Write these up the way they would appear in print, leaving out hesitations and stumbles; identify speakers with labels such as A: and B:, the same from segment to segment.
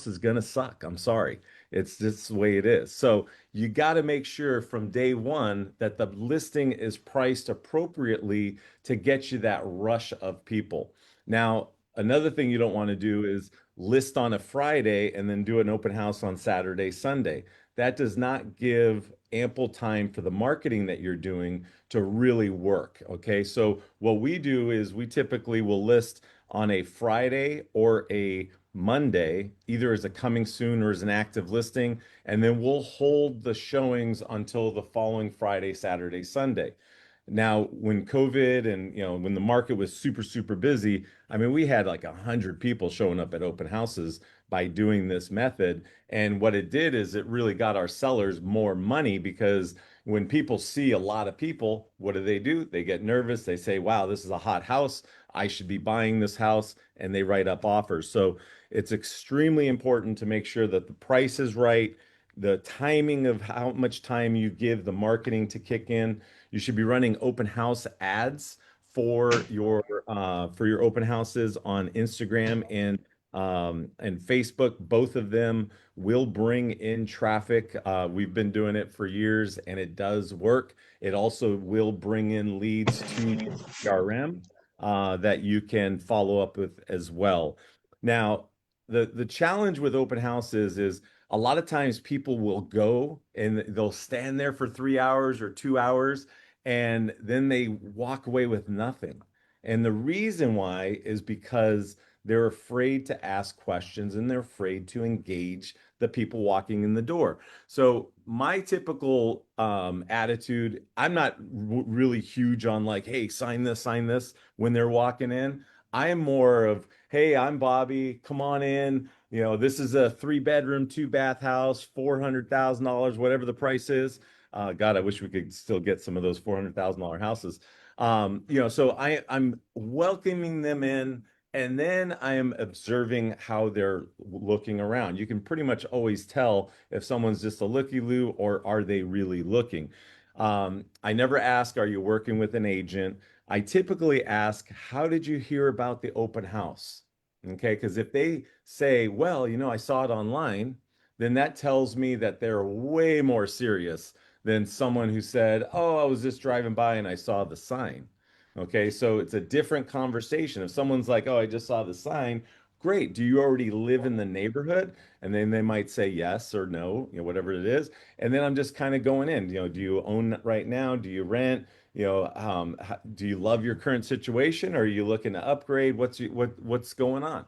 A: house is going to suck. I'm sorry. It's just the way it is. So you got to make sure from day one that the listing is priced appropriately to get you that rush of people. Now, another thing you don't want to do is list on a Friday and then do an open house on Saturday, Sunday. That does not give ample time for the marketing that you're doing to really work. Okay. So what we do is we typically will list on a Friday or a Monday, either as a coming soon or as an active listing, and then we'll hold the showings until the following Friday, Saturday, Sunday. Now, when COVID and when the market was super, super busy, I mean, we had like 100 people showing up at open houses by doing this method. And what it did is it really got our sellers more money because when people see a lot of people, what do? They get nervous. They say, wow, this is a hot house. I should be buying this house. And they write up offers. So it's extremely important to make sure that the price is right, the timing of how much time you give the marketing to kick in. You should be running open house ads for your open houses on Instagram and Facebook. Both of them will bring in traffic. We've been doing it for years, and it does work. It also will bring in leads to your CRM that you can follow up with as well. Now, the challenge with open houses is a lot of times people will go and they'll stand there for 3 hours or 2 hours and then they walk away with nothing. And the reason why is because they're afraid to ask questions and they're afraid to engage the people walking in the door. So my typical attitude, I'm not really huge on like, hey, sign this when they're walking in. I am more of, hey, I'm Bobby. Come on in. This is a 3 bedroom, 2 bath house, $400,000, whatever the price is. God, I wish we could still get some of those $400,000 houses. So I'm welcoming them in, and then I am observing how they're looking around. You can pretty much always tell if someone's just a looky-loo or are they really looking. I never ask, are you working with an agent? I typically ask, how did you hear about the open house? Okay, because if they say, well, I saw it online, then that tells me that they're way more serious than someone who said, oh, I was just driving by and I saw the sign. Okay, so it's a different conversation. If someone's like, oh, I just saw the sign, great. Do you already live in the neighborhood? And then they might say yes or no, whatever it is. And then I'm just kind of going in, do you own right now? Do you rent? Do you love your current situation? Or are you looking to upgrade? What's going on?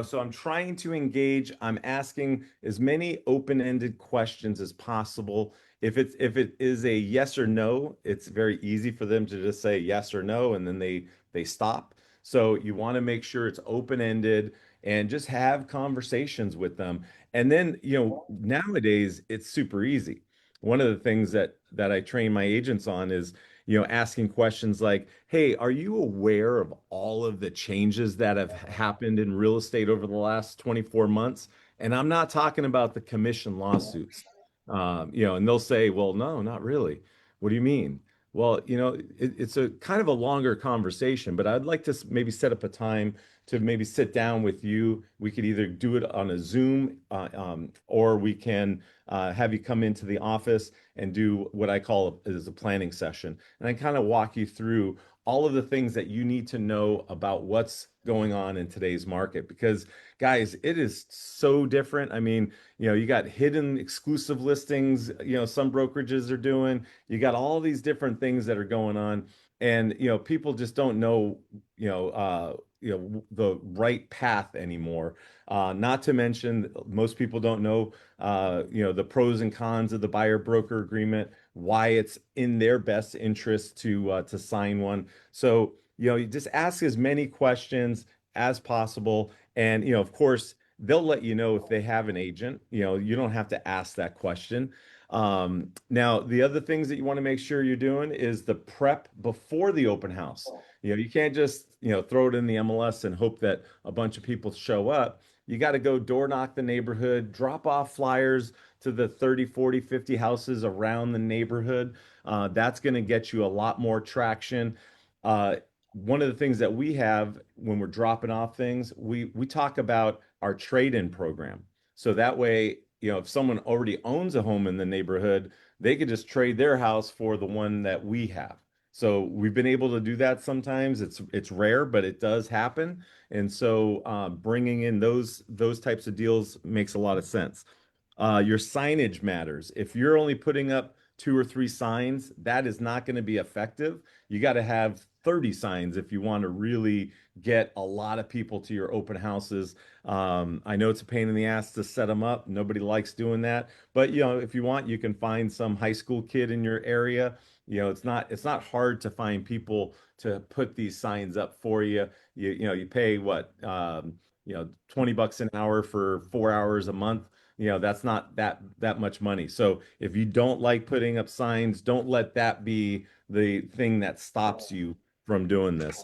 A: So I'm trying to engage. I'm asking as many open-ended questions as possible. If it is a yes or no, it's very easy for them to just say yes or no, and then they stop. So you want to make sure it's open-ended and just have conversations with them. And then, nowadays it's super easy. One of the things that I train my agents on is, asking questions like, "Hey, are you aware of all of the changes that have happened in real estate over the last 24 months?" And I'm not talking about the commission lawsuits. And they'll say, well, no, not really. What do you mean? Well, it's a kind of a longer conversation, but I'd like to maybe set up a time to maybe sit down with you. We could either do it on a Zoom, or we can have you come into the office and do what I call is a planning session. And I kind of walk you through all of the things that you need to know about what's going on in today's market. Because, guys, it is so different. I mean, you got hidden exclusive listings, some brokerages are doing. You got all these different things that are going on. And, people just don't know, the right path anymore. Not to mention, most people don't know, the pros and cons of the buyer broker agreement, why it's in their best interest to sign one. So, you just ask as many questions as possible. And, of course, they'll let you know if they have an agent. You don't have to ask that question. Now, the other things that you want to make sure you're doing is the prep before the open house. You can't just, throw it in the MLS and hope that a bunch of people show up. You got to go door knock the neighborhood, drop off flyers to the 30, 40, 50 houses around the neighborhood. That's going to get you a lot more traction. Uh, One of the things that we have when we're dropping off things, we talk about our trade-in program. So that way, if someone already owns a home in the neighborhood, they could just trade their house for the one that we have. So we've been able to do that sometimes. It's rare, but it does happen. And so bringing in those types of deals makes a lot of sense. Your signage matters. If you're only putting up two or three signs, that is not going to be effective. You got to have 30 signs if you want to really get a lot of people to your open houses. I know it's a pain in the ass to set them up. Nobody likes doing that. But if you want, you can find some high school kid in your area. It's not hard to find people to put these signs up for you. You pay what 20 bucks an hour for 4 hours a month. That's not that much money. So if you don't like putting up signs, don't let that be the thing that stops you from doing this.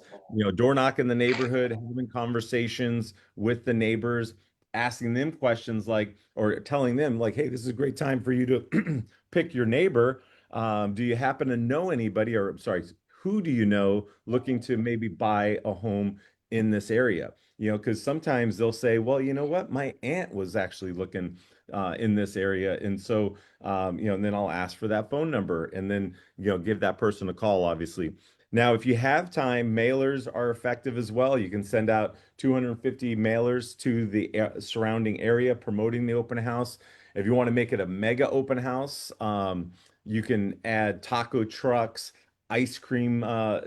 A: Door knock in the neighborhood, having conversations with the neighbors, asking them questions like, or telling them like, hey, this is a great time for you to pick your neighbor. Do you happen to know anybody, or sorry, who do you know looking to maybe buy a home in this area? Because sometimes they'll say, well, you know what, my aunt was actually looking in this area, and so and then I'll ask for that phone number, and then give that person a call, obviously. Now, if you have time, mailers are effective as well. You can send out 250 mailers to the surrounding area promoting the open house. If you want to make it a mega open house, you can add taco trucks, ice cream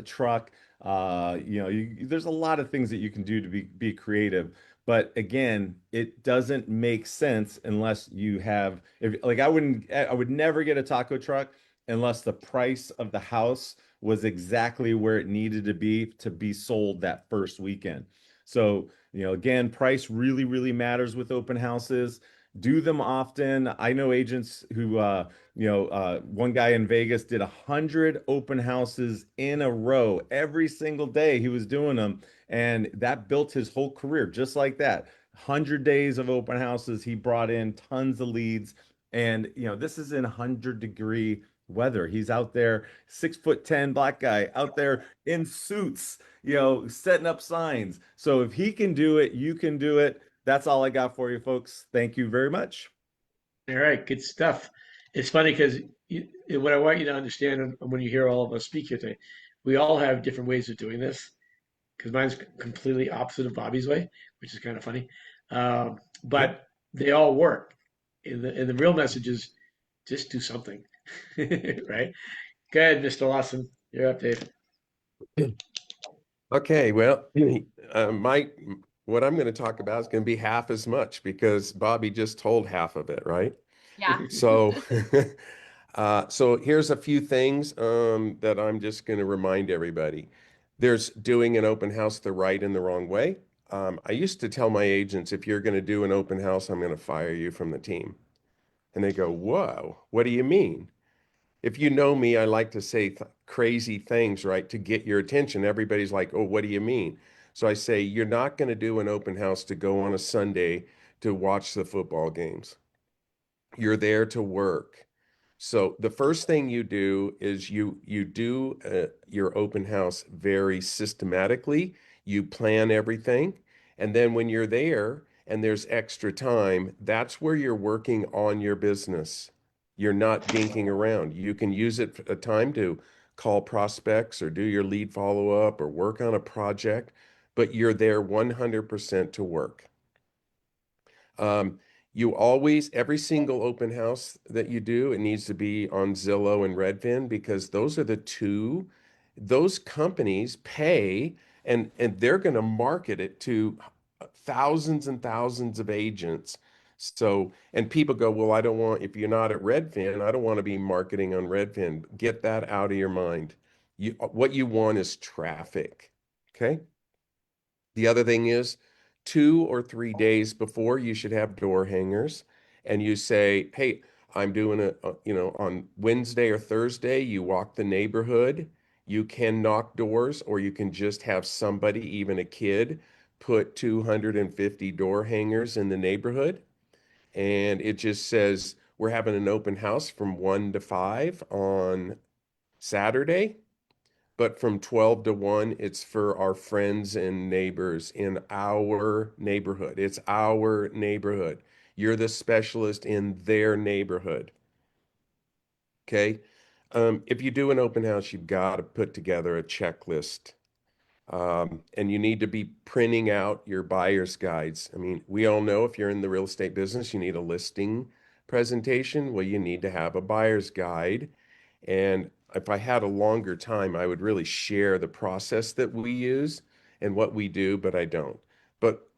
A: truck. There's a lot of things that you can do to be creative. But again, it doesn't make sense unless you have, if like I would never get a taco truck unless the price of the house was exactly where it needed to be sold that first weekend. So, again, price really, really matters with open houses. Do them often. I know agents who, one guy in Vegas did 100 open houses in a row every single day he was doing them. And that built his whole career just like that. 100 days of open houses. He brought in tons of leads. And, this is in 100-degree weather. He's out there, 6'10" black guy out there in suits, setting up signs. So if he can do it, you can do it. That's all I got for you, folks. Thank you very much.
B: All right, good stuff. It's funny because what I want you to understand when you hear all of us speak here today, we all have different ways of doing this. Because mine's completely opposite of Bobby's way, which is kind of funny.
A: Yep.
B: But they all work. And the real message is just do something, right? Go ahead, Mr. Lawson. You're up, Dave.
C: Okay, well, my what I'm going to talk about is going to be half as much because Bobby just told half of it, right?
D: Yeah.
C: So, so here's a few things that I'm just going to remind everybody. There's doing an open house the right and the wrong way. I used to tell my agents, if you're going to do an open house, I'm going to fire you from the team. And they go, whoa, what do you mean? If you know me, I like to say crazy things, right, to get your attention. Everybody's like, oh, what do you mean? So I say, you're not going to do an open house to go on a Sunday to watch the football games. You're there to work. So the first thing you do is you do your open house very systematically. You plan everything, and then when you're there and there's extra time, that's where you're working on your business. You're not dinking around. You can use it a time to call prospects or do your lead follow-up or work on a project, but you're there 100% to work. Um, you always, every single open house that you do, it needs to be on Zillow and Redfin because those are the two, those companies pay and they're going to market it to thousands and thousands of agents. So, and people go, well, I don't want, if you're not at Redfin, I don't want to be marketing on Redfin. Get that out of your mind. What you want is traffic. Okay. The other thing is 2 or 3 days before you should have door hangers and you say, hey, I'm doing on Wednesday or Thursday, you walk the neighborhood, you can knock doors or you can just have somebody, even a kid, put 250 door hangers in the neighborhood. And it just says, we're having an open house from 1 to 5 on Saturday. But from 12 to 1, it's for our friends and neighbors in our neighborhood. It's our neighborhood. You're the specialist in their neighborhood. Okay. If you do an open house, you've got to put together a checklist. And you need to be printing out your buyer's guides. I mean, we all know if you're in the real estate business, you need a listing presentation. Well, you need to have a buyer's guide. And if I had a longer time, I would really share the process that we use and what we do, but I don't. But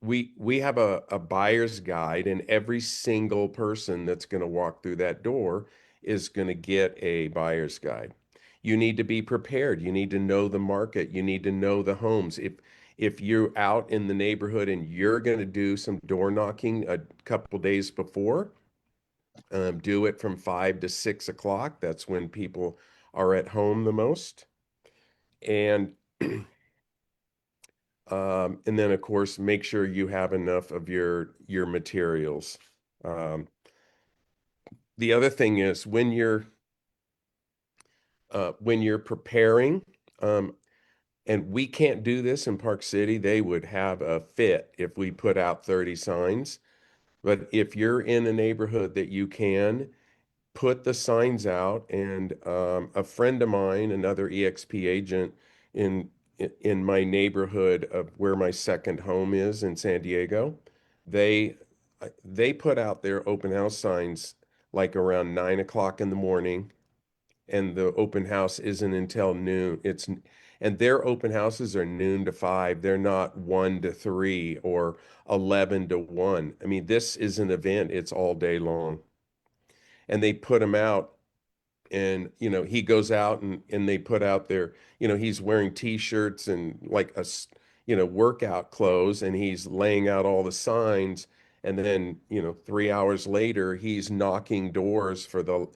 C: we have a buyer's guide, and every single person that's going to walk through that door is going to get a buyer's guide. You need to be prepared. You need to know the market. You need to know the homes. If you're out in the neighborhood and you're going to do some door knocking a couple days before, do it from 5 to 6 o'clock. That's when people are at home the most. And and then of course, make sure you have enough of your materials. The other thing is when you're preparing, and we can't do this in Park City, they would have a fit if we put out 30 signs. But if you're in a neighborhood that you can, put the signs out. And a friend of mine, another EXP agent in in my neighborhood of where my second home is in San Diego, they they put out their open house signs like around 9 o'clock in the morning, and the open house isn't until noon. And their open houses are noon to 5. They're not 1 to 3 or 11 to 1. I mean, this is an event. It's all day long. And they put them out, and he goes out, and they put out their, he's wearing t-shirts and like workout clothes, and he's laying out all the signs. And then 3 hours later, he's knocking doors for the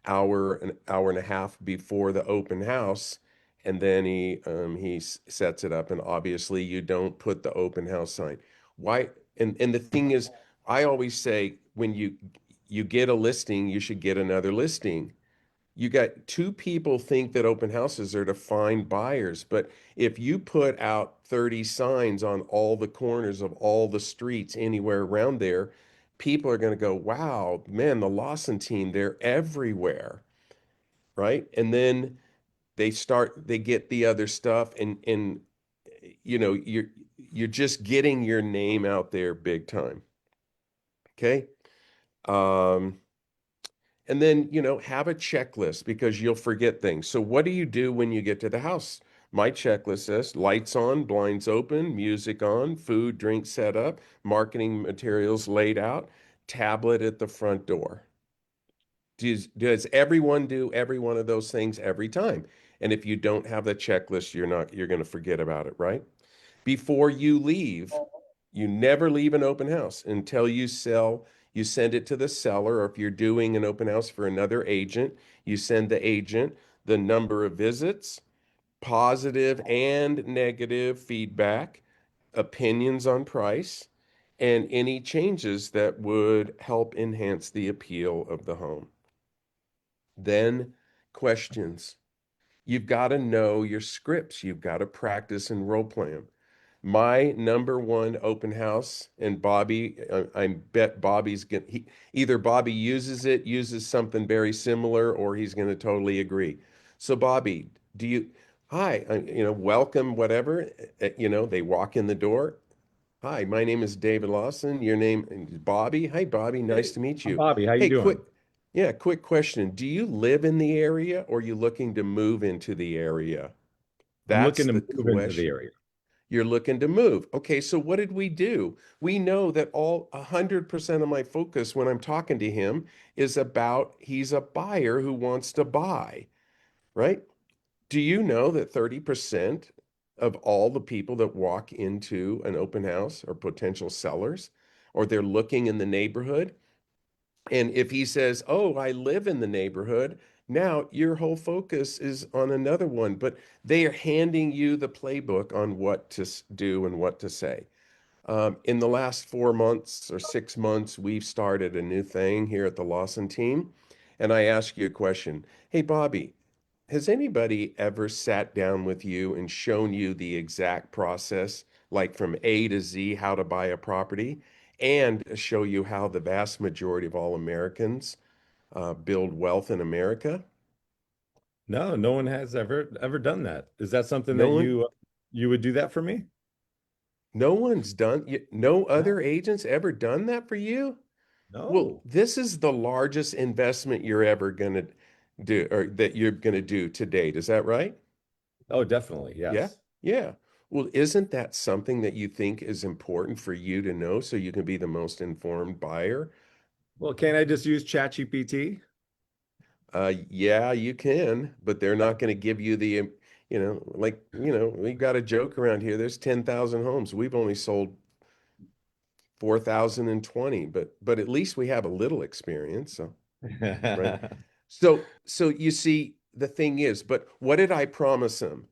C: an hour and a half before the open house. And then he sets it up. And obviously you don't put the open house sign. Why? And the thing is, I always say, when you get a listing, you should get another listing. You got two people think that open houses are to find buyers, but if you put out 30 signs on all the corners of all the streets anywhere around there, people are going to go, wow, man, the Lawson team, they're everywhere, right? And then they get the other stuff, and you're just getting your name out there big time. Okay. Um, And then, have a checklist, because you'll forget things. So what do you do when you get to the house? My checklist says lights on, blinds open, music on, food, drink set up, marketing materials laid out, tablet at the front door. Does everyone do every one of those things every time? And if you don't have the checklist, you're going to forget about it, right? Before you leave, you never leave an open house until you sell. You send it to the seller, or if you're doing an open house for another agent, you send the agent the number of visits, positive and negative feedback, opinions on price, and any changes that would help enhance the appeal of the home. Then questions. You've got to know your scripts. You've got to practice and role play them. My number one open house, and Bobby, I bet Bobby's either Bobby uses something very similar, or he's going to totally agree. So Bobby, hi, welcome, whatever. They walk in the door. Hi, my name is David Lawson. Your name is Bobby. Hi, Bobby. Nice to meet
A: I'm
C: you.
A: Bobby. How you
C: Hey, quick,
A: doing?
C: yeah, quick question. Do you live in the area, or are you looking to move into the area?
A: I'm looking
C: That's
A: to
C: the
A: move into the
C: question.
A: area.
C: You're looking to move. Okay, so what did we do? We know that 100% of my focus when I'm talking to him is about he's a buyer who wants to buy, right? Do you know that 30% of all the people that walk into an open house are potential sellers, or they're looking in the neighborhood? And if he says, "Oh, I live in the neighborhood," now your whole focus is on another one, but they are handing you the playbook on what to do and what to say. In the last 4 months or 6 months, we've started a new thing here at the Lawson team. And I ask you a question. Hey, Bobby, has anybody ever sat down with you and shown you the exact process, like from A to Z, how to buy a property? and show you how the vast majority of all Americans build wealth in America.
A: No, no one has ever done that. Is that something
C: No
A: that
C: one,
A: you would do that for me?
C: no one's done, no
A: No.
C: other agents ever done that for you? Well,
A: No.
C: this is the largest investment you're ever going to do, or that you're going to do to date. Is that right?
A: Oh, definitely.
C: Yeah.
A: Yes.
C: Yeah. Well, isn't that something that you think is important for you to know so you can be the most informed buyer?
A: Well, can't I just use ChatGPT?
C: Yeah, you can, but they're not going to give you the, we got a joke around here. There's 10,000 homes. We've only sold 4,020, but at least we have a little experience. So, right. So you see, the thing is, but what did I promise them?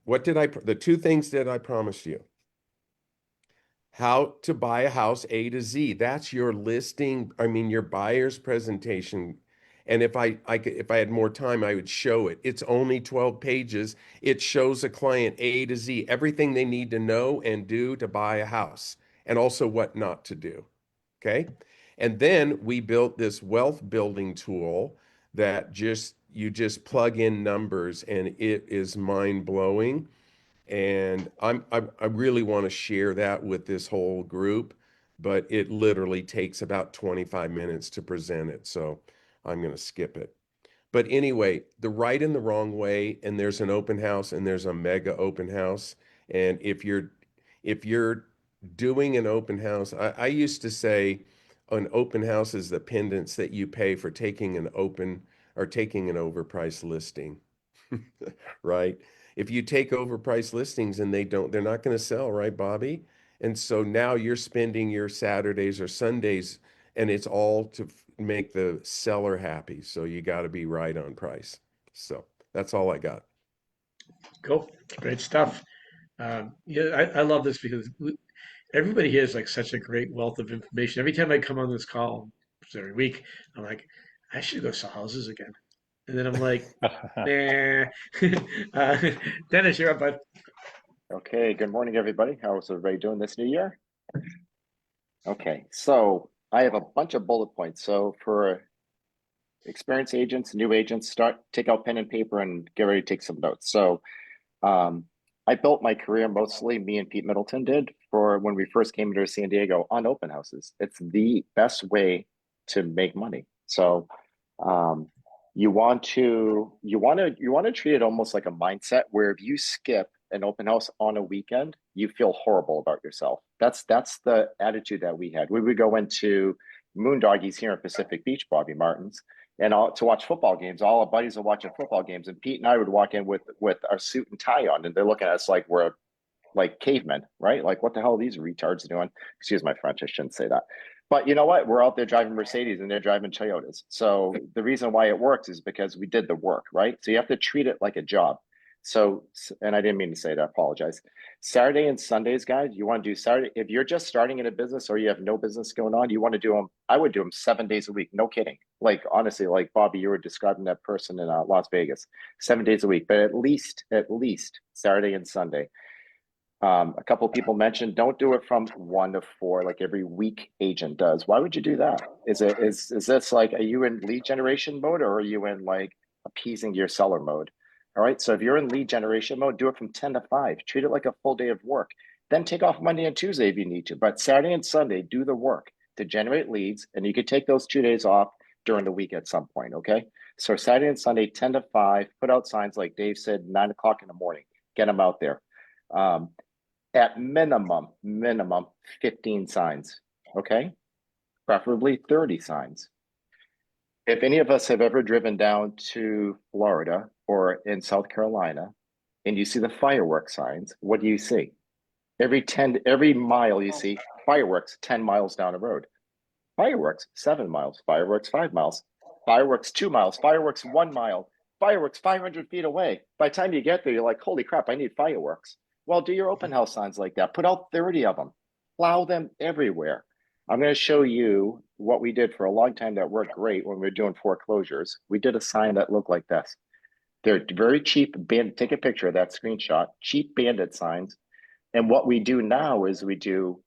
C: The two things that I promised you? How to buy a house A to Z. That's your listing, I mean, your buyer's presentation. And if I had more time, I would show it. It's only 12 pages. It shows a client A to Z, everything they need to know and do to buy a house, and also what not to do. Okay. And then we built this wealth building tool that you just plug in numbers and it is mind blowing. And I really want to share that with this whole group, but it literally takes about 25 minutes to present it. So I'm going to skip it. But anyway, the right and the wrong way, and there's an open house and there's a mega open house. And if you're doing an open house, I used to say an open house is the pendants that you pay for taking an open or taking an overpriced listing. Right? If you take overpriced listings and they're not going to sell, right, Bobby? And so now you're spending your Saturdays or Sundays, and it's all to make the seller happy. So you got to be right on price. So that's all I got.
B: Cool. Great stuff. Yeah, I love this because everybody here is like such a great wealth of information. Every time I come on this call, every week, I'm like, I should go sell houses again. And then I'm like, nah. uh, Dennis, you're up, bud.
D: Okay, good morning, everybody. How's everybody doing this new year? Okay, so I have a bunch of bullet points. So for experienced agents, new agents, take out pen and paper and get ready to take some notes. So I built my career mostly, me and Pete Middleton did, for when we first came to San Diego on open houses. It's the best way to make money. So you want to treat it almost like a mindset where if you skip an open house on a weekend, you feel horrible about yourself. That's the attitude that we had. We would go into Moondoggies here in Pacific Beach, Bobby Martin's, and to watch football games. All our buddies are watching football games, and Pete and I would walk in with our suit and tie on, and they're looking at us like we're like cavemen, right? Like, what the hell are these retards doing? Excuse my French, I shouldn't say that. But you know what? We're out there driving Mercedes and they're driving Toyotas. So the reason why it works is because we did the work, right? So you have to treat it like a job. So, and I didn't mean to say that, I apologize. Saturday and Sundays, guys, you want to do Saturday. If you're just starting in a business or you have no business going on, you want to do them. I would do them 7 days a week. No kidding. Like, honestly, like Bobby, you were describing that person in Las Vegas, 7 days a week, but at least Saturday and Sunday. A couple of people mentioned don't do it from 1 to 4 like every week agent does. Why would you do that? Is this like, are you in lead generation mode or are you in like appeasing your seller mode? All right. So if you're in lead generation mode, do it from 10 to 5. Treat it like a full day of work. Then take off Monday and Tuesday if you need to. But Saturday and Sunday, do the work to generate leads. And you could take those 2 days off during the week at some point. Okay. So Saturday and Sunday, 10 to 5, put out signs like Dave said, 9 o'clock in the morning. Get them out there. At minimum 15 signs, okay? Preferably 30 signs. If any of us have ever driven down to Florida or in South Carolina and you see the fireworks signs, what do you see? Every mile you see fireworks 10 miles down the road. Fireworks 7 miles, fireworks 5 miles, fireworks 2 miles, fireworks 1 mile, fireworks 500 feet away. By the time you get there, you're like, holy crap, I need fireworks. Well, do your open house signs like that. Put out 30 of them. Plow them everywhere. I'm going to show you what we did for a long time that worked great when we were doing foreclosures. We did a sign that looked like this. They're very cheap. Take a picture of that screenshot. Cheap bandit signs. And what we do now is we do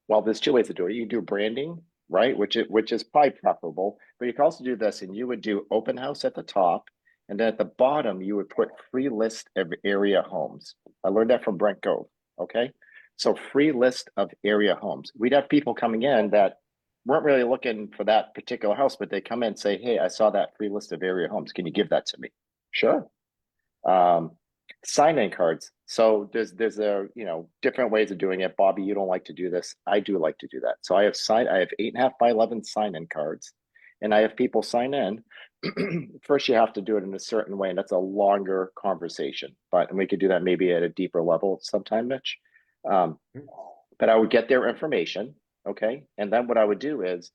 D: Well, there's two ways to do it. You do branding, right? Which is probably preferable, but you can also do this, and you would do open house at the top, and then at the bottom you would put free list of area homes. I learned that from Brent Gove. Okay, so free list of area homes. We'd have people coming in that weren't really looking for that particular house, but they come in and say, "Hey, I saw that free list of area homes. Can you give that to me?" Sure. Sign-in cards. So there's a different ways of doing it. Bobby, you don't like to do this. I do like to do that. So I have 8.5 by 11 sign-in cards, and I have people sign in. First, you have to do it in a certain way, and that's a longer conversation. And we could do that maybe at a deeper level sometime, Mitch. But I would get their information, okay, and then what I would do is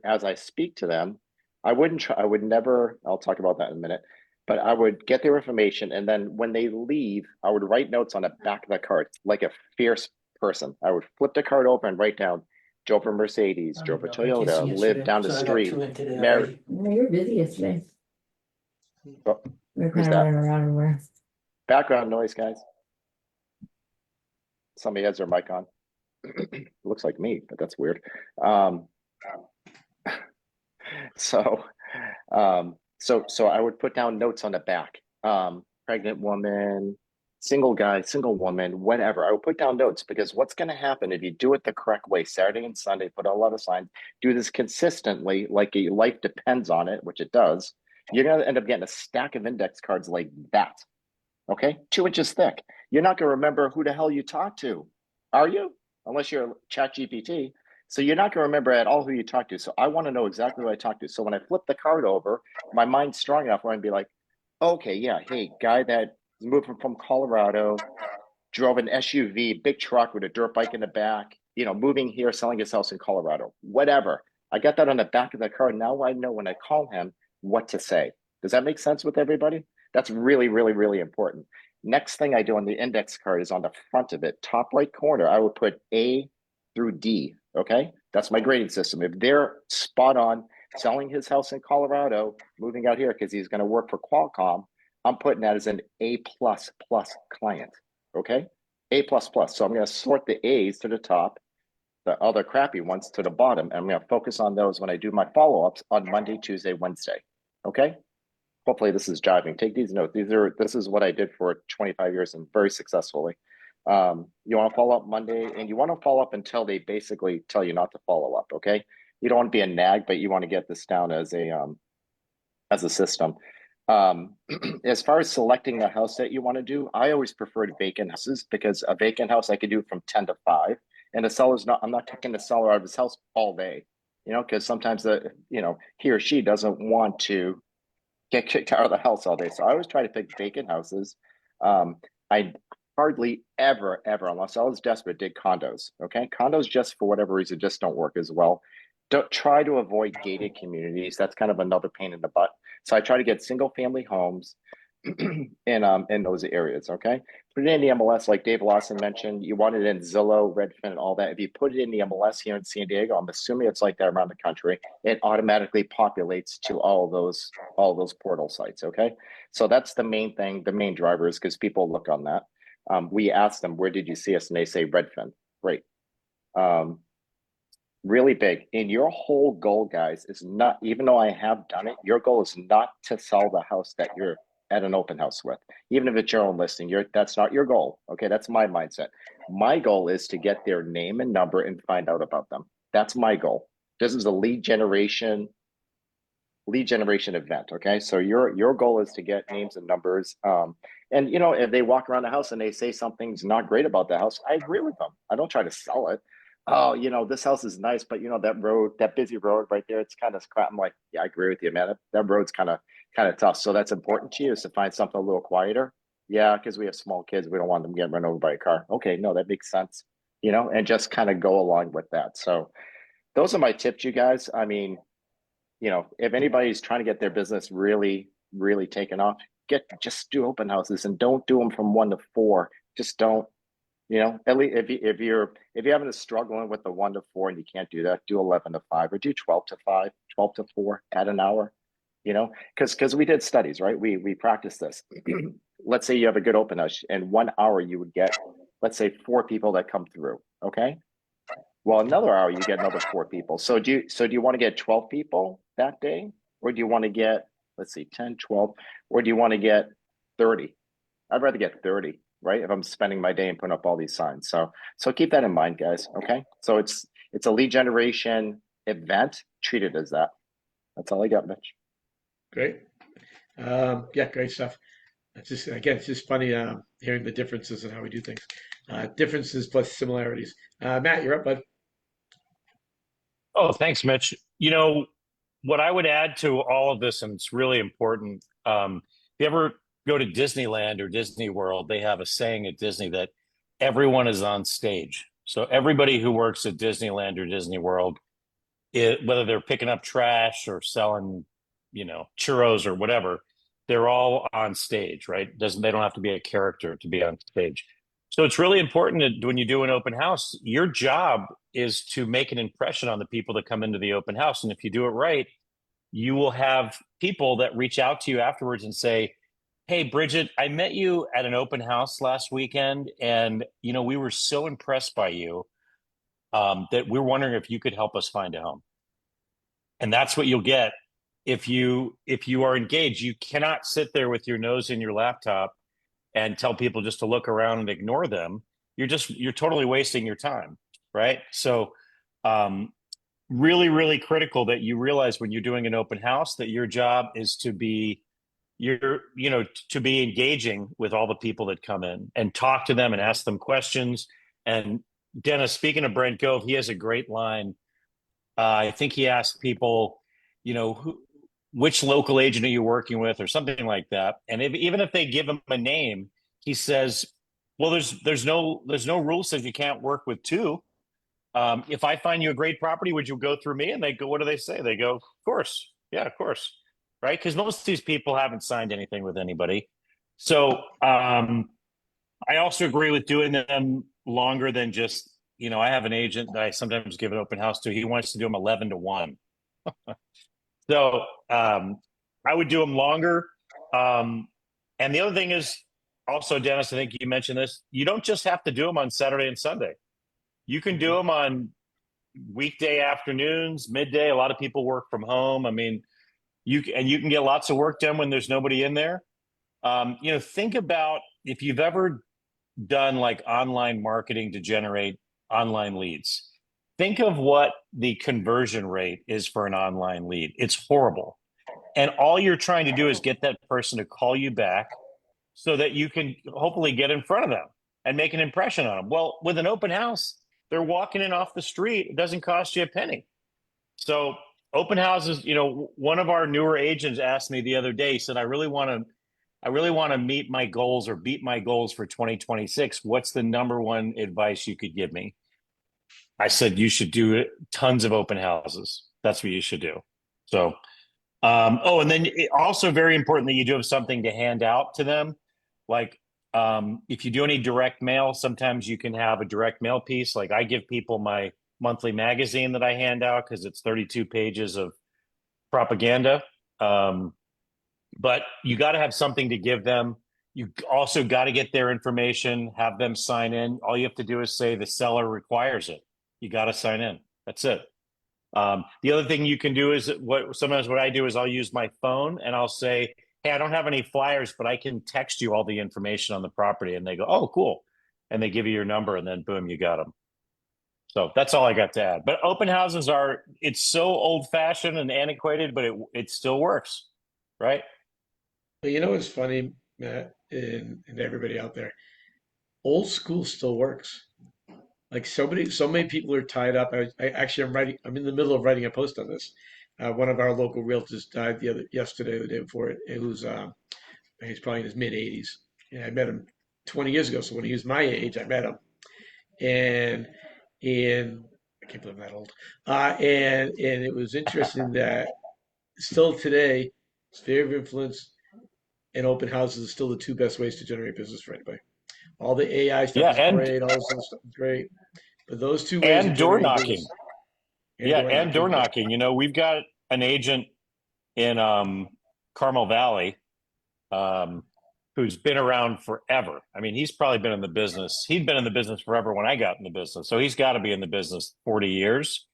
D: as I speak to them, I would never. I'll talk about that in a minute. But I would get their information, and then when they leave, I would write notes on the back of the card, like a fierce person. I would flip the card over and write down, drove a Mercedes, drove a Toyota, lived down the street, married.
E: No, you're busy yesterday.
D: Oh,
E: We're
D: who's
E: kind of
D: that?
E: running around everywhere.
D: Background noise, guys. Somebody has their mic on. Looks like me, but that's weird. So I would put down notes on the back. Pregnant woman, single guy, single woman, whatever. I would put down notes, because what's going to happen if you do it the correct way, Saturday and Sunday, put a lot of signs, do this consistently, like your life depends on it, which it does, you're going to end up getting a stack of index cards like that. Okay, 2 inches thick. You're not going to remember who the hell you talked to, are you? Unless you're ChatGPT. So you're not going to remember at all who you talked to. So I want to know exactly who I talked to. So when I flip the card over, my mind's strong enough where I'd be like, okay, yeah, hey, guy that is moving from Colorado, drove an SUV, big truck with a dirt bike in the back, moving here, selling his house in Colorado, whatever. I got that on the back of the card. Now I know when I call him what to say. Does that make sense with everybody? That's really, really, really important. Next thing I do on the index card is on the front of it, top right corner, I would put A through D. Okay, that's my grading system. If they're spot on, selling his house in Colorado, moving out here because he's going to work for Qualcomm, I'm putting that as an A++ client. Okay, A++. So I'm going to sort the A's to the top, the other crappy ones to the bottom, and I'm going to focus on those when I do my follow-ups on Monday, Tuesday, Wednesday. Okay. Hopefully this is jiving. Take these notes. This is what I did for 25 years and very successfully. You want to follow up Monday, and you want to follow up until they basically tell you not to follow up. Okay. You don't want to be a nag, but you want to get this down as a system. As far as selecting the house that you want to do, I always preferred vacant houses, because a vacant house I could do from 10 to 5, and I'm not taking the seller out of his house all day, because sometimes he or she doesn't want to get kicked out of the house all day. So I always try to pick vacant houses. I hardly ever, unless I was desperate, did condos. Okay, condos just for whatever reason just don't work as well. Don't try to avoid gated communities. That's kind of another pain in the butt. So I try to get single family homes in those areas. Okay, put it in the MLS, like Dave Lawson mentioned. You want it in Zillow, Redfin, and all that. If you put it in the MLS here in San Diego, I'm assuming it's like that around the country, it automatically populates to all those portal sites. Okay, so that's the main thing. The main driver is because people look on that. We ask them, where did you see us? And they say Redfin. Great. Really big. And your whole goal, guys, is not, even though I have done it, your goal is not to sell the house that you're at an open house with. Even if it's your own listing, that's not your goal. Okay, that's my mindset. My goal is to get their name and number and find out about them. That's my goal. This is a lead generation event. Okay, so your goal is to get names and numbers. And if they walk around the house and they say something's not great about the house, I agree with them. I don't try to sell it. Oh, this house is nice, but that busy road right there, it's kind of crap. I'm like, yeah, I agree with you, man. That road's kind of tough. So that's important to you, is to find something a little quieter. Yeah, because we have small kids. We don't want them getting run over by a car. Okay, no, that makes sense. And just kind of go along with that. So those are my tips, you guys. I mean, if anybody's trying to get their business really, really taken off, just do open houses, and don't do them from 1 to 4. Just don't. At least if you're having a struggling with the 1 to 4 and you can't do that, do 11 to 5, or do 12 to 5, 12 to 4, add an hour. Because we did studies, right? We practiced this. Let's say you have a good open house, and 1 hour you would get, let's say, 4 people that come through. Okay, Well, another hour, you get another 4 people. So do you want to get 12 people that day? Or do you want to get, let's see, 10, 12, or do you want to get 30? I'd rather get 30, right? If I'm spending my day and putting up all these signs. So keep that in mind, guys. Okay. So it's a lead generation event. Treat it as that. That's all I got, Mitch.
B: Great. Yeah, great stuff. It's just again, it's just funny hearing the differences in how we do things. Differences plus similarities. Matt, you're up, bud.
F: Oh, thanks, Mitch. You know, what I would add to all of this, and it's really important, if you ever go to Disneyland or Disney World, they have a saying at Disney that everyone is on stage. So everybody who works at Disneyland or Disney World, whether they're picking up trash or selling, churros or whatever, they're all on stage, right? They don't have to be a character to be on stage. So it's really important that when you do an open house, your job is to make an impression on the people that come into the open house. And if you do it right, you will have people that reach out to you afterwards and say, "Hey, Bridget, I met you at an open house last weekend, and we were so impressed by you that we're wondering if you could help us find a home." And that's what you'll get if you are engaged. You cannot sit there with your nose in your laptop and tell people just to look around and ignore them. You're totally wasting your time, right? So really, really critical that you realize when you're doing an open house that your job is to be engaging with all the people that come in and talk to them and ask them questions. And Dennis, speaking of Brent Gove, he has a great line. I think he asked people, which local agent are you working with or something like that. And even if they give him a name, he says, well, there's no rule says you can't work with two. If I find you a great property, would you go through me? And they go, what do they say? They go, of course. Yeah, of course. Right. Because most of these people haven't signed anything with anybody. So I also agree with doing them longer than just, I have an agent that I sometimes give an open house to. He wants to do them 11 to 1. So I would do them longer. And the other thing is also, Dennis, I think you mentioned this, you don't just have to do them on Saturday and Sunday. You can do them on weekday afternoons, midday. A lot of people work from home. I mean, you can get lots of work done when there's nobody in there. Think about if you've ever done like online marketing to generate online leads. Think of what the conversion rate is for an online lead. It's horrible. And all you're trying to do is get that person to call you back so that you can hopefully get in front of them and make an impression on them. Well, with an open house, they're walking in off the street. It doesn't cost you a penny. So open houses, one of our newer agents asked me the other day, he said, I really want to meet my goals or beat my goals for 2026. What's the number one advice you could give me? I said, you should do tons of open houses. That's what you should do. So, and then also very important that you do have something to hand out to them. Like if you do any direct mail, sometimes you can have a direct mail piece. Like I give people my monthly magazine that I hand out because it's 32 pages of propaganda. But you got to have something to give them. You also got to get their information, have them sign in. All you have to do is say the seller requires it. You got to sign in. That's it. The other thing you can do is sometimes what I do is I'll use my phone and I'll say, hey, I don't have any flyers, but I can text you all the information on the property. And they go, oh, cool. And they give you your number and then boom, you got them. So that's all I got to add. But open houses it's so old fashioned and antiquated, but it still works. Right.
B: But you know what's funny, Matt, and everybody out there? Old school still works. Like so many people are tied up. I'm in the middle of writing a post on this. One of our local realtors died yesterday, the day before it. He's probably in his mid 80s. And I met him 20 years ago. So when he was my age, I met him. And I can't believe I'm that old. And it was interesting that still today, sphere of influence and open houses is still the two best ways to generate business for anybody. All the AI stuff is great. All this other stuff is great. But those two ways
F: and
B: of
F: door
B: generating
F: knocking.
B: business,
F: And door knocking. We've got an agent in Carmel Valley who who's been around forever. I mean, he's probably been in the business. He'd been in the business forever when I got in the business. So he's got to be in the business 40 years.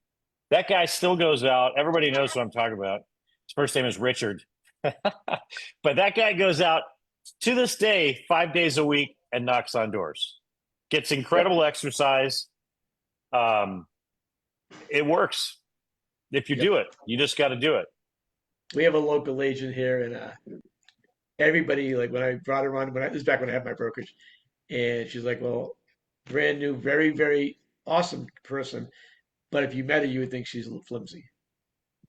F: That guy still goes out. Everybody knows what I'm talking about. His first name is Richard. But that guy goes out to this day, 5 days a week and knocks on doors. Gets incredible exercise. It works. If you do it, you just got to do it.
B: We have a local agent here, and everybody, like when I brought her on, this is back when I had my brokerage, and she's like, "Well, brand new, very, very awesome person, but if you met her, you would think she's a little flimsy.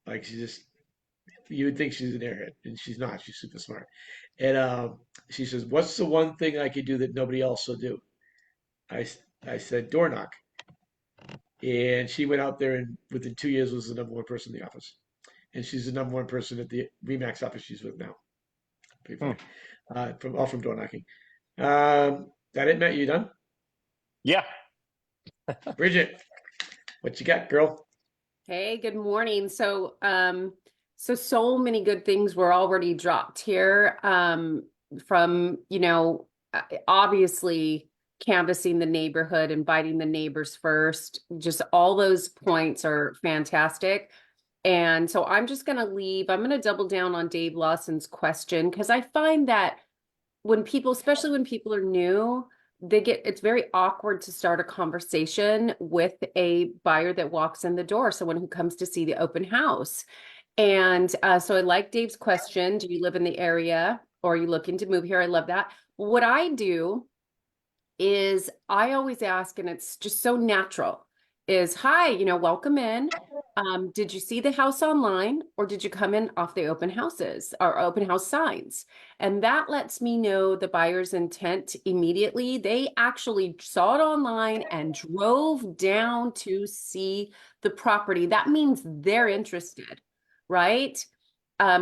B: Like you would think she's an airhead, and she's not. She's super smart." And she says, "What's the one thing I could do that nobody else will do?" I said, "Door knock." And she went out there and within 2 years was the number one person in the office. And she's the number one person at the Remax office she's with now. Pretty funny. From door knocking. That it, Matt? You done?
F: Yeah.
B: Bridget, what you got, girl?
G: Hey, good morning. So many good things were already dropped here. From, obviously canvassing the neighborhood, inviting the neighbors first, just all those points are fantastic. And so I'm going to double down on Dave Lawson's question, because I find that when people, especially when people are new, it's very awkward to start a conversation with a buyer that walks in the door, someone who comes to see the open house. And so I like Dave's question. Do you live in the area or are you looking to move here? I love that. What I do is I always ask, and it's just so natural, is, "Hi, welcome in. Did you see the house online or did you come in off the open houses or open house signs?" And that lets me know the buyer's intent immediately. They actually saw it online and drove down to see the property. That means they're interested, right?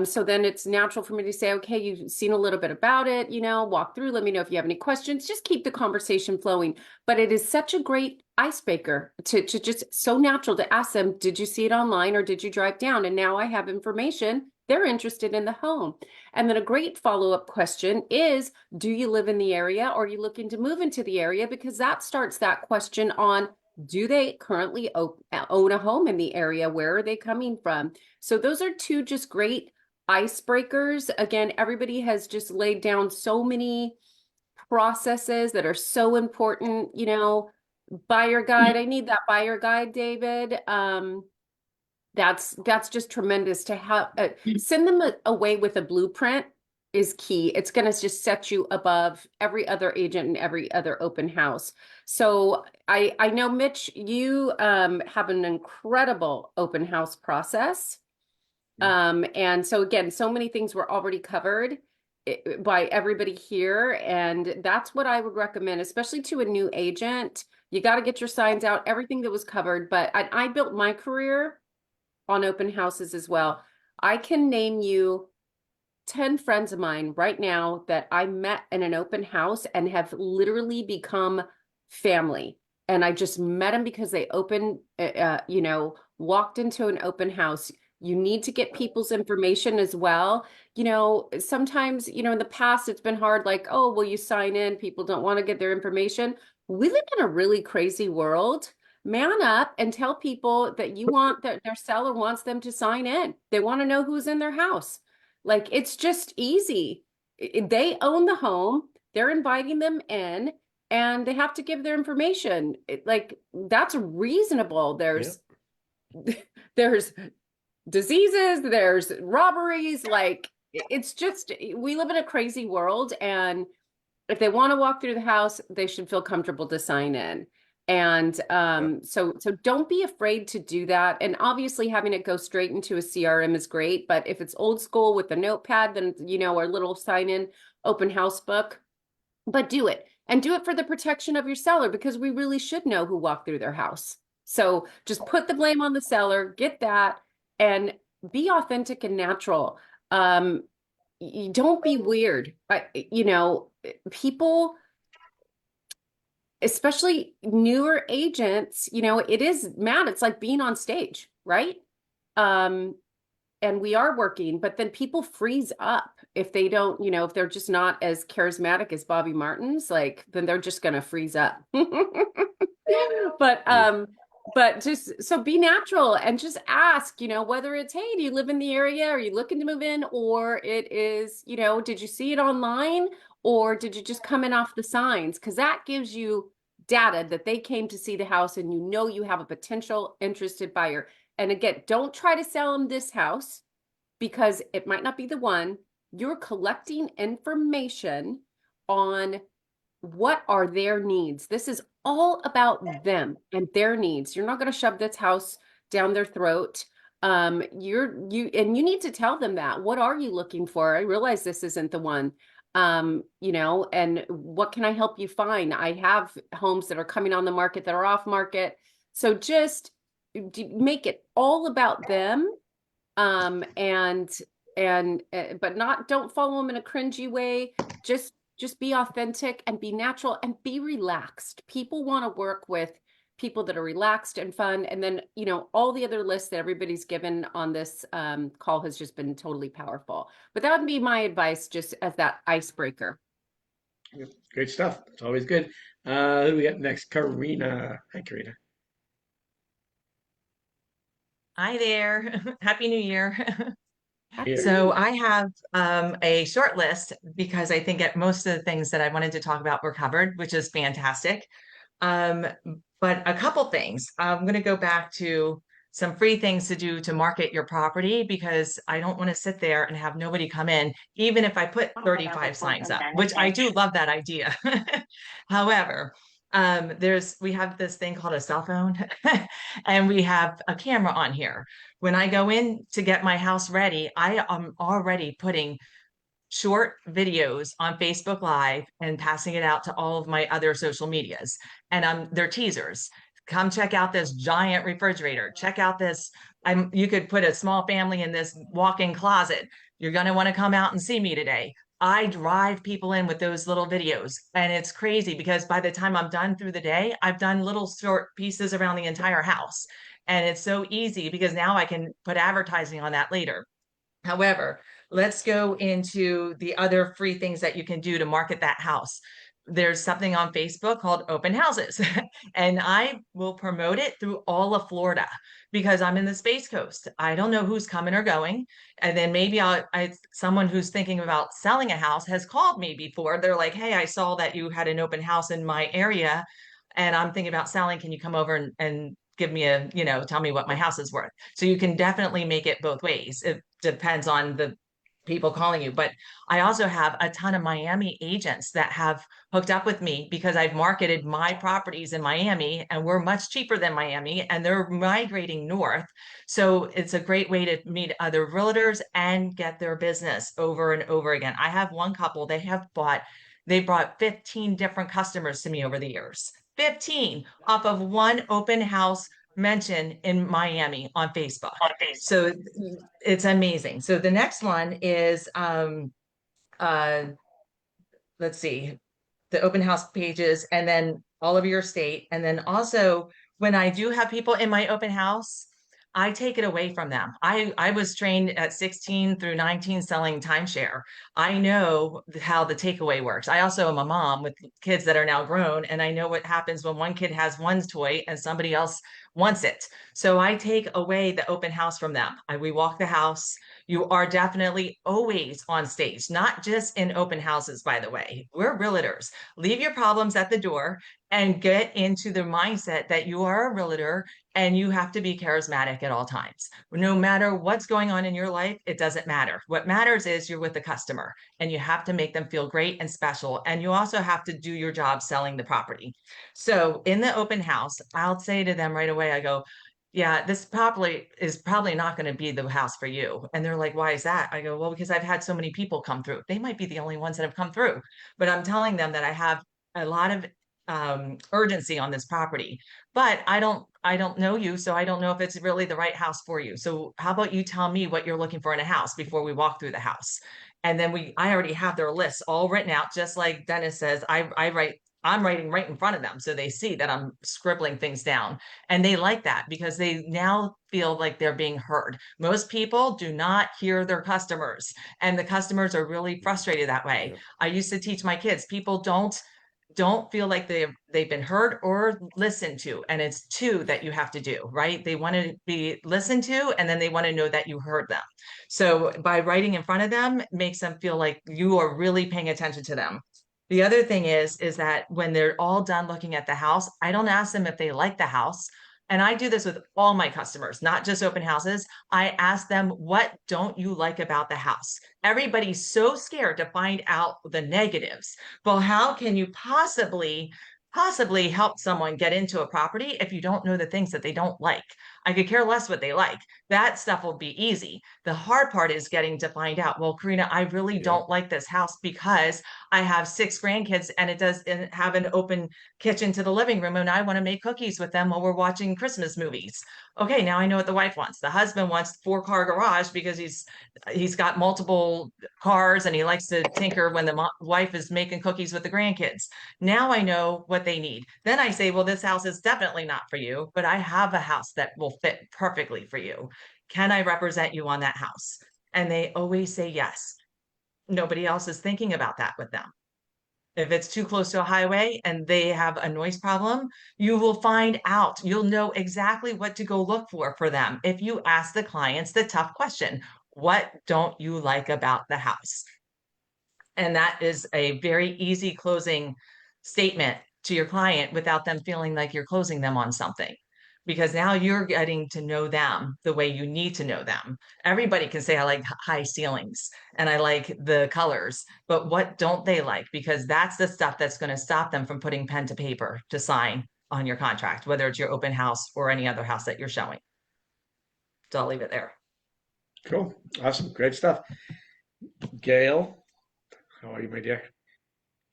G: So then it's natural for me to say, "Okay, you've seen a little bit about it, walk through, let me know if you have any questions." Just keep the conversation flowing. But it is such a great icebreaker to just so natural to ask them, "Did you see it online or did you drive down?" And now I have information. They're interested in the home. And then a great follow-up question is, do you live in the area or are you looking to move into the area? Because that starts that question on, do they currently own a home in the area? Where are they coming from? So those are two just great icebreakers. Again, everybody has just laid down so many processes that are so important. Buyer guide. I need that buyer guide, David. That's just tremendous to have. Send them away with a blueprint is key. It's going to just set you above every other agent and every other open house. So I know, Mitch, you have an incredible open house process. And so again, so many things were already covered by everybody here. And that's what I would recommend, especially to a new agent. You got to get your signs out, everything that was covered. But I built my career on open houses as well. I can name you 10 friends of mine right now that I met in an open house and have literally become family. And I just met them because they walked into an open house. You need to get people's information as well. Sometimes, in the past, it's been hard, like, "Oh, will you sign in?" People don't want to get their information. We live in a really crazy world. Man up and tell people that you want that their seller wants them to sign in. They want to know who's in their house. Like, it's just easy. They own the home. They're inviting them in and they have to give their information. That's reasonable. There's diseases, there's robberies. It's just, we live in a crazy world. And if they want to walk through the house, they should feel comfortable to sign in. And so don't be afraid to do that. And obviously having it go straight into a CRM is great, but if it's old school with a notepad, then our little sign in open house book, but do it, and do it for the protection of your seller, because we really should know who walked through their house. So just put the blame on the seller, get that, and be authentic and natural. You don't be weird. People, especially newer agents, it is, Matt, it's like being on stage, right? And and we are working, but then people freeze up if they don't, you know, if they're just not as charismatic as Bobby Martin's, like, then they're just gonna freeze up. But just so be natural and just ask, you know, whether it's, hey, do you live in the area? Are you looking to move in? Or it is, you know, did you see it online? Or did you just come in off the signs? Because that gives you data that they came to see the house and you know you have a potential interested buyer. And again, don't try to sell them this house because it might not be the one. You're collecting information on what are their needs. This is all about them and their needs. You're not going to shove this house down their throat. You need to tell them that. What are you looking for? I realize this isn't the one. You know, and what can I help you find? I have homes that are coming on the market that are off market. So just make it all about them. But don't follow them in a cringy way. Just be authentic and be natural and be relaxed. People want to work with people that are relaxed and fun. And then, you know, all the other lists that everybody's given on this call has just been totally powerful. But that would be my advice, just as that icebreaker.
B: Great stuff. It's always good. Who do we got next? Karina. Hi, Karina.
H: Hi there. Happy New Year.
B: Here.
H: So I have a short list because I think that most of the things that I wanted to talk about were covered, which is fantastic. But a couple things. I'm going to go back to some free things to do to market your property because I don't want to sit there and have nobody come in, even if I put 35 signs up, which I do love that idea. However, we have this thing called a cell phone and we have a camera on here. When I go in to get my house ready, I am already putting short videos on Facebook Live and passing it out to all of my other social medias. And they're teasers. Come check out this giant refrigerator. Check out this. You could put a small family in this walk-in closet. You're going to want to come out and see me today. I drive people in with those little videos. And it's crazy because by the time I'm done through the day, I've done little short pieces around the entire house. And it's so easy because now I can put advertising on that later. However, let's go into the other free things that you can do to market that house. There's something on Facebook called open houses, and I will promote it through all of Florida because I'm in the Space Coast. I don't know who's coming or going. And then maybe someone who's thinking about selling a house has called me before. They're like, hey, I saw that you had an open house in my area and I'm thinking about selling. Can you come over and give me tell me what my house is worth? So you can definitely make it both ways. It depends on the people calling you. But I also have a ton of Miami agents that have hooked up with me because I've marketed my properties in Miami and we're much cheaper than Miami and they're migrating north. So it's a great way to meet other realtors and get their business over and over again. I have one couple, they brought 15 different customers to me over the years. 15 off of one open house mention in Miami on Facebook. So it's amazing. So the next one is let's see, the open house pages and then all over your state. And then also when I do have people in my open house, I take it away from them. I was trained at 16 through 19 selling timeshare. I know how the takeaway works. I also am a mom with kids that are now grown, and I know what happens when one kid has one toy and somebody else wants it. So I take away the open house from them. We walk the house. You are definitely always on stage, not just in open houses, by the way. We're realtors. Leave your problems at the door and get into the mindset that you are a realtor and you have to be charismatic at all times. No matter what's going on in your life, it doesn't matter. What matters is you're with the customer and you have to make them feel great and special. And you also have to do your job selling the property. So in the open house, I'll say to them right away, I go, yeah, this probably is not going to be the house for you. And they're like, why is that? I go, well, because I've had so many people come through. They might be the only ones that have come through, but I'm telling them that I have a lot of urgency on this property, but I don't know you, so I don't know if it's really the right house for you. So how about you tell me what you're looking for in a house before we walk through the house? And then I already have their lists all written out, just like Dennis says. I write I'm writing right in front of them. So they see that I'm scribbling things down, and they like that because they now feel like they're being heard. Most people do not hear their customers, and the customers are really frustrated that way.
C: Yep.
H: I used to teach my kids, people don't feel like they've been heard or listened to, and it's two that you have to do, right? They want to be listened to, and then they want to know that you heard them. So by writing in front of them makes them feel like you are really paying attention to them. The other thing is that when they're all done looking at the house, I don't ask them if they like the house. And I do this with all my customers, not just open houses. I ask them, what don't you like about the house? Everybody's so scared to find out the negatives. Well, how can you possibly help someone get into a property if you don't know the things that they don't like? I could care less what they like. That stuff will be easy. The hard part is getting to find out, well, Karina, I really
C: Yeah.
H: don't like this house because I have 6 grandkids and it doesn't have an open kitchen to the living room, and I want to make cookies with them while we're watching Christmas movies. Okay, now I know what the wife wants. The husband wants 4-car garage because he's got multiple cars and he likes to tinker when the wife is making cookies with the grandkids. Now I know what they need. Then I say, well, this house is definitely not for you, but I have a house that will fit perfectly for you. Can I represent you on that house? And they always say yes. Nobody else is thinking about that with them. If it's too close to a highway and they have a noise problem, you will find out. You'll know exactly what to go look for them if you ask the clients the tough question, what don't you like about the house? And that is a very easy closing statement to your client without them feeling like you're closing them on something. Because now you're getting to know them the way you need to know them. Everybody can say, I like high ceilings and I like the colors, but what don't they like? Because that's the stuff that's going to stop them from putting pen to paper to sign on your contract, whether it's your open house or any other house that you're showing. So I'll leave it there.
B: Cool. Awesome. Great stuff. Gail, how are you, my dear?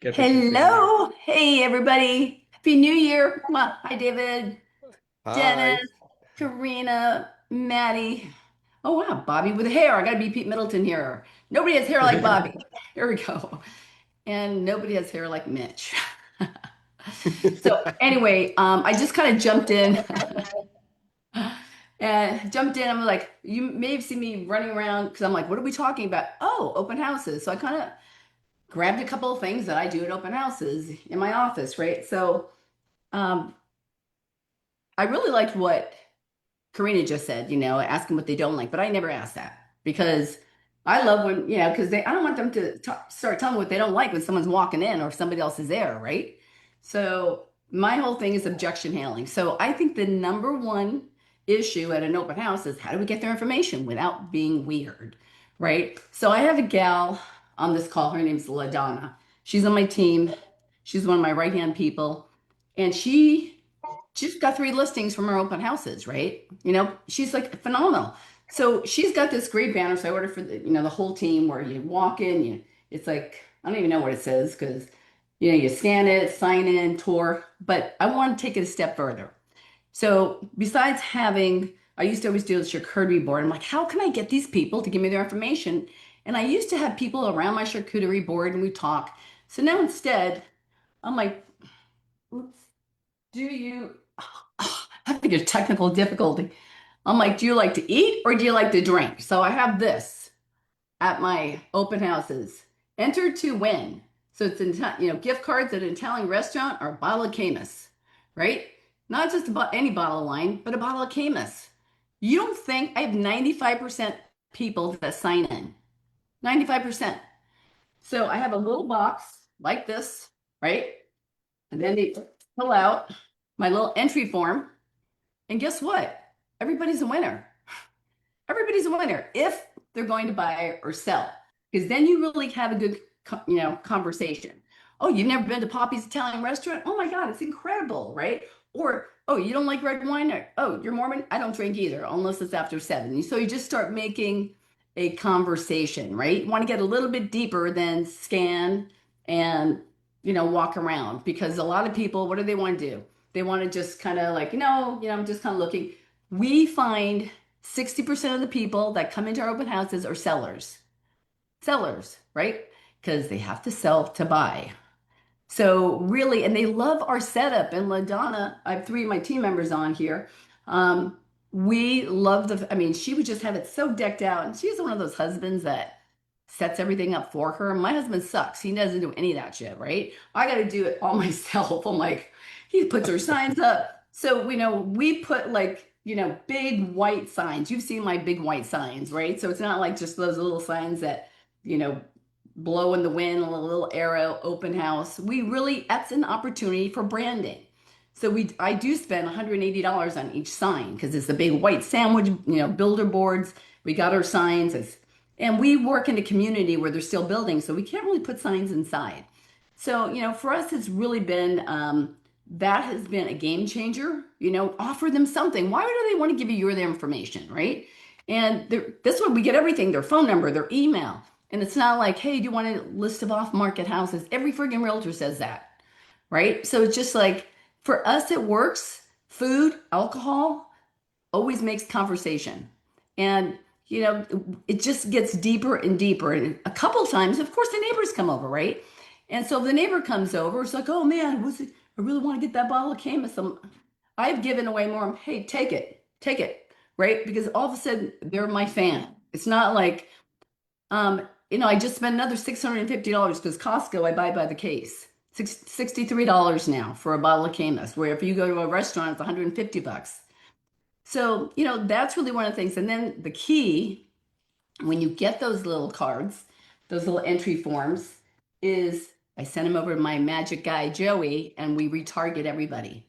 B: Get this in there.
E: Hello. Hey, everybody. Happy New Year. Well, hi, David,
C: Hi.
E: Dennis, Karina, Maddie. Oh, wow. Bobby with hair. I got to be Pete Middleton here. Nobody has hair like Bobby. Here we go. And nobody has hair like Mitch. So anyway, I just kind of jumped in. I'm like, you may have seen me running around because I'm like, what are we talking about? Oh, open houses. So I kind of grabbed a couple of things that I do at open houses in my office, right? So I really liked what Karina just said, ask them what they don't like, but I never ask that because I love when, because I don't want them to start telling me what they don't like when someone's walking in or if somebody else is there, right? So my whole thing is objection handling. So I think the number one issue at an open house is how do we get their information without being weird, right? So I have a gal on this call. Her name's LaDonna. She's on my team. She's one of my right-hand people. And she's got 3 listings from her open houses, right? She's like phenomenal. So she's got this great banner. So I ordered for the whole team where you walk in, it's like, I don't even know what it says because, you scan it, sign in, tour. But I want to take it a step further. So besides I used to always do a charcuterie board. I'm like, how can I get these people to give me their information? And I used to have people around my charcuterie board and we talk. So now instead, I'm like, do you, I think it's technical difficulty. I'm like, do you like to eat or do you like to drink? So I have this at my open houses. Enter to win. So it's gift cards at an Italian restaurant or a bottle of Camus, right? Not just about any bottle of wine, but a bottle of Camus. You don't think I have 95% people that sign in? 95%. So I have a little box like this, right? And then they pull out my little entry form. And guess what? Everybody's a winner. Everybody's a winner if they're going to buy or sell. Because then you really have a good, conversation. Oh, you've never been to Poppy's Italian restaurant? Oh my God, it's incredible, right? Or, oh, you don't like red wine? Or, oh, you're Mormon? I don't drink either, unless it's after 7. So you just start making a conversation, right? You want to get a little bit deeper than scan and, walk around. Because a lot of people, what do they want to do? They want to just kind of like, I'm just kind of looking. We find 60% of the people that come into our open houses are sellers. Sellers, right? Because they have to sell to buy. So really, and they love our setup. And LaDonna, I have three of my team members on here. We love I mean, she would just have it so decked out. And she's one of those husbands that sets everything up for her. My husband sucks. He doesn't do any of that shit, right? I got to do it all myself. I'm like, he puts her signs up. So, we put like, big white signs. You've seen my big white signs, right? So it's not like just those little signs that, you know, blow in the wind, a little arrow, open house. That's an opportunity for branding. So I do spend $180 on each sign because it's a big white sandwich, builder boards. We got our signs, and we work in a community where they're still building, so we can't really put signs inside. So, for us, it's really been, that has been a game changer. Offer them something. Why do they want to give you their information, right? And this way we get everything, their phone number, their email. And it's not like, hey, do you want a list of off-market houses? Every friggin' realtor says that, right? So it's just like, for us, it works. Food, alcohol always makes conversation. And, it just gets deeper and deeper. And a couple times, of course, the neighbors come over, right? And so if the neighbor comes over, it's like, oh man, I really want to get that bottle of Caymus. I've given away more. Hey, take it, right? Because all of a sudden, they're my fan. It's not like, I just spent another $650 because Costco, I buy by the case. $63 now for a bottle of Caymus, where if you go to a restaurant, it's $150. So, that's really one of the things. And then the key, when you get those little cards, those little entry forms, is I send them over to my magic guy, Joey, and we retarget everybody.